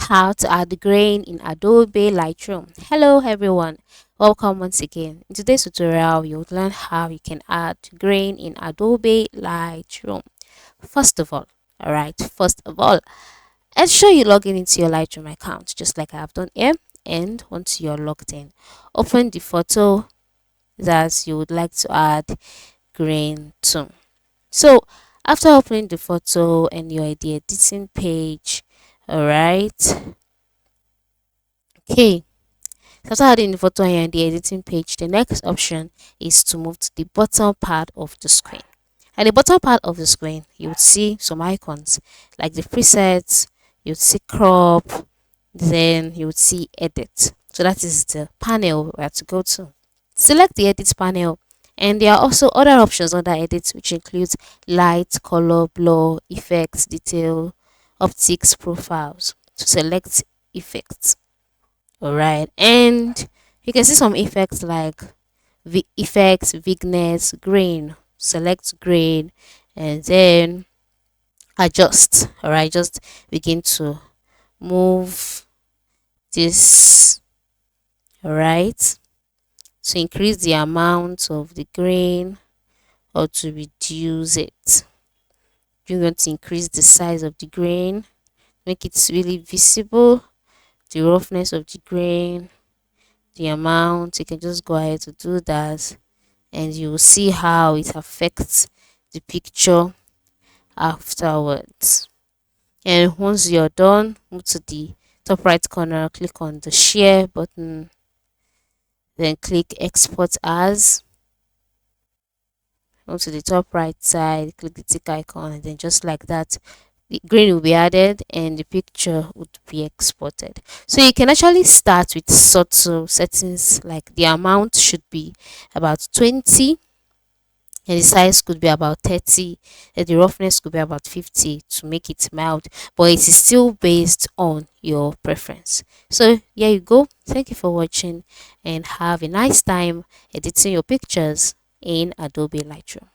How to add the grain in Adobe Lightroom. Hello everyone, welcome once again. In today's tutorial, you'll learn how you can add grain in Adobe Lightroom. First of all, ensure you log in into your Lightroom account, just like I have done here. And once you're logged in, open the photo that you would like to add grain to. So after opening the photo and you're at the editing page, alright, okay. So after adding the photo and you're in the editing page, the next option is to move to the bottom part of the screen. At the bottom part of the screen, you would see some icons like the presets, you would see crop, then you would see edit. So that is the panel we have to go to. Select the edit panel, and there are also other options under edit, which includes light, color, blur, effects, detail, optics, profiles. So select effects. Alright, and you can see some effects like effects, Vigness, grain. Select grain and then adjust. Alright, just begin to move this. Alright, to increase the amount of the grain or to reduce it. You want to increase the size of the grain, make it really visible, the roughness of the grain, the amount. You can just go ahead to do that, and you will see how it affects the picture afterwards. And once you're done, move to the top right corner, click on the share button, then click export as. Go to the top right side, click the tick icon, and then just like that, the green will be added and the picture would be exported. So you can actually start with subtle settings, like the amount should be about 20 and the size could be about 30 and the roughness could be about 50 to make it mild, but it is still based on your preference. So here you go. Thank you for watching and have a nice time editing your pictures in Adobe Lightroom.